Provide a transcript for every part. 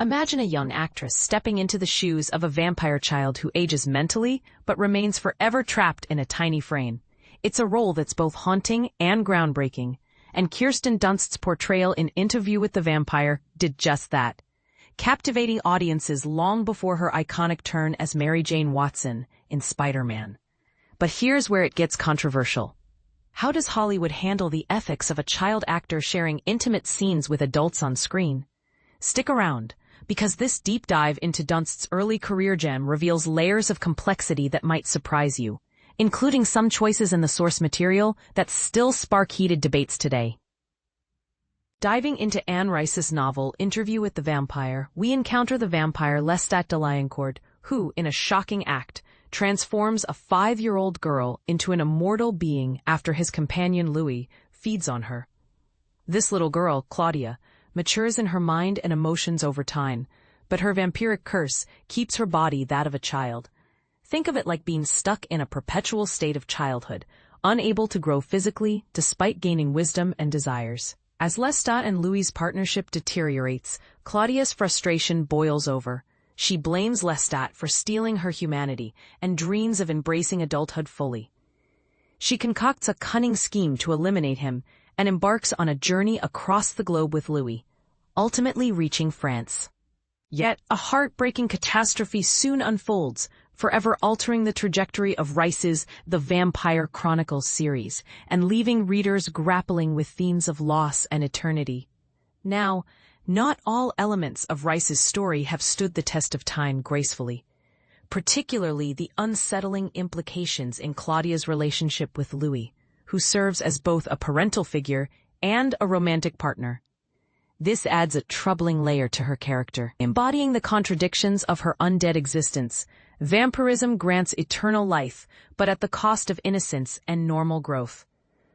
Imagine a young actress stepping into the shoes of a vampire child who ages mentally but remains forever trapped in a tiny frame. It's a role that's both haunting and groundbreaking, and Kirsten Dunst's portrayal in Interview with the Vampire did just that, captivating audiences long before her iconic turn as Mary Jane Watson in Spider-Man. But here's where it gets controversial. How does Hollywood handle the ethics of a child actor sharing intimate scenes with adults on screen? Stick around, because this deep dive into Dunst's early career gem reveals layers of complexity that might surprise you, including some choices in the source material that still spark heated debates today. Diving into Anne Rice's novel, Interview with the Vampire, we encounter the vampire Lestat de Liancourt, who, in a shocking act, transforms a 5-year-old girl into an immortal being after his companion Louis feeds on her. This little girl, Claudia, matures in her mind and emotions over time, but her vampiric curse keeps her body that of a child. Think of it like being stuck in a perpetual state of childhood, unable to grow physically despite gaining wisdom and desires. As Lestat and Louis's partnership deteriorates, Claudia's frustration boils over. She blames Lestat for stealing her humanity and dreams of embracing adulthood fully. She concocts a cunning scheme to eliminate him and embarks on a journey across the globe with Louis, ultimately reaching France. Yet, a heartbreaking catastrophe soon unfolds, forever altering the trajectory of Rice's The Vampire Chronicles series, and leaving readers grappling with themes of loss and eternity. Now, not all elements of Rice's story have stood the test of time gracefully, particularly the unsettling implications in Claudia's relationship with Louis, who serves as both a parental figure and a romantic partner. This adds a troubling layer to her character. Embodying the contradictions of her undead existence, vampirism grants eternal life, but at the cost of innocence and normal growth.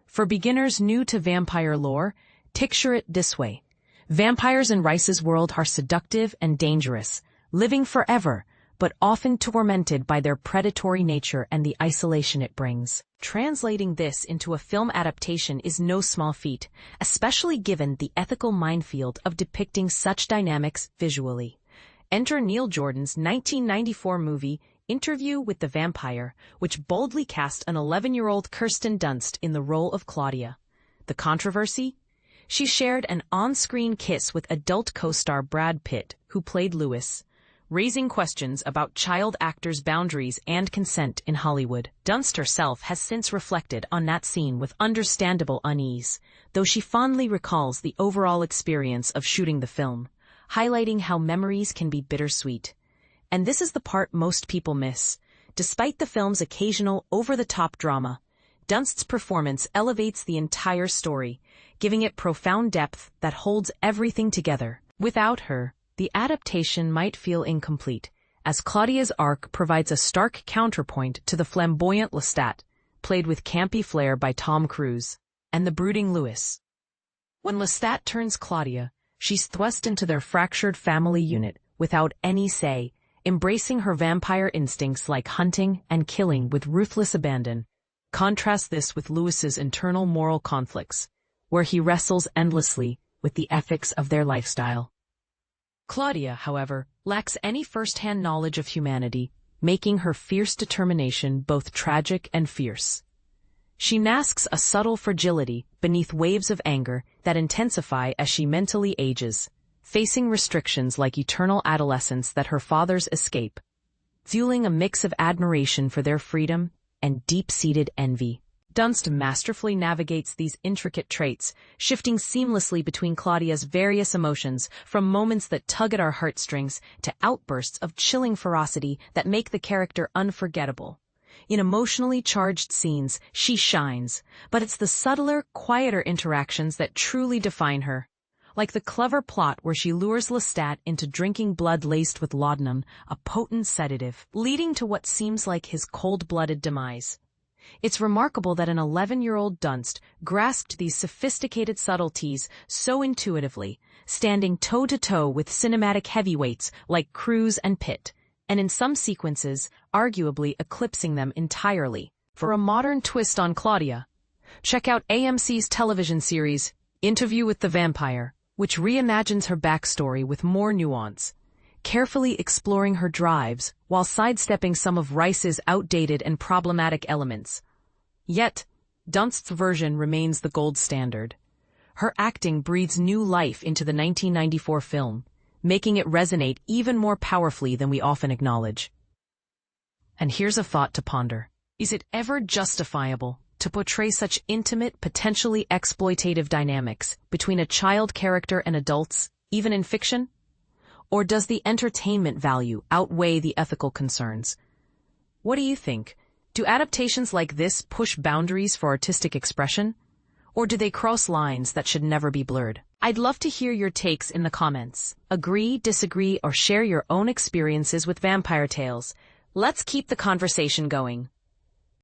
For beginners new to vampire lore, picture it this way. Vampires in Rice's world are seductive and dangerous, living forever, but often tormented by their predatory nature and the isolation it brings. Translating this into a film adaptation is no small feat, especially given the ethical minefield of depicting such dynamics visually. Enter Neil Jordan's 1994 movie, Interview with the Vampire, which boldly cast an 11-year-old Kirsten Dunst in the role of Claudia. The controversy? She shared an on-screen kiss with adult co-star Brad Pitt, who played Louis, raising questions about child actors' boundaries and consent in Hollywood. Dunst herself has since reflected on that scene with understandable unease, though she fondly recalls the overall experience of shooting the film, highlighting how memories can be bittersweet. And this is the part most people miss. Despite the film's occasional over-the-top drama, Dunst's performance elevates the entire story, giving it profound depth that holds everything together. Without her, the adaptation might feel incomplete, as Claudia's arc provides a stark counterpoint to the flamboyant Lestat, played with campy flair by Tom Cruise, and the brooding Louis. When Lestat turns Claudia, she's thrust into their fractured family unit without any say, embracing her vampire instincts like hunting and killing with ruthless abandon. Contrast this with Louis's internal moral conflicts, where he wrestles endlessly with the ethics of their lifestyle. Claudia, however, lacks any first-hand knowledge of humanity, making her fierce determination both tragic and fierce. She masks a subtle fragility beneath waves of anger that intensify as she mentally ages, facing restrictions like eternal adolescence that her fathers escape, fueling a mix of admiration for their freedom and deep-seated envy. Dunst masterfully navigates these intricate traits, shifting seamlessly between Claudia's various emotions, from moments that tug at our heartstrings to outbursts of chilling ferocity that make the character unforgettable. In emotionally charged scenes, she shines, but it's the subtler, quieter interactions that truly define her. Like the clever plot where she lures Lestat into drinking blood laced with laudanum, a potent sedative, leading to what seems like his cold-blooded demise. It's remarkable that an 11-year-old Dunst grasped these sophisticated subtleties so intuitively, standing toe-to-toe with cinematic heavyweights like Cruise and Pitt, and in some sequences, arguably eclipsing them entirely. For a modern twist on Claudia, check out AMC's television series, Interview with the Vampire, which reimagines her backstory with more nuance, carefully exploring her drives while sidestepping some of Rice's outdated and problematic elements. Yet, Dunst's version remains the gold standard. Her acting breathes new life into the 1994 film, making it resonate even more powerfully than we often acknowledge. And here's a thought to ponder. Is it ever justifiable to portray such intimate, potentially exploitative dynamics between a child character and adults, even in fiction? Or does the entertainment value outweigh the ethical concerns? What do you think? Do adaptations like this push boundaries for artistic expression? Or do they cross lines that should never be blurred? I'd love to hear your takes in the comments. Agree, disagree, or share your own experiences with vampire tales. Let's keep the conversation going.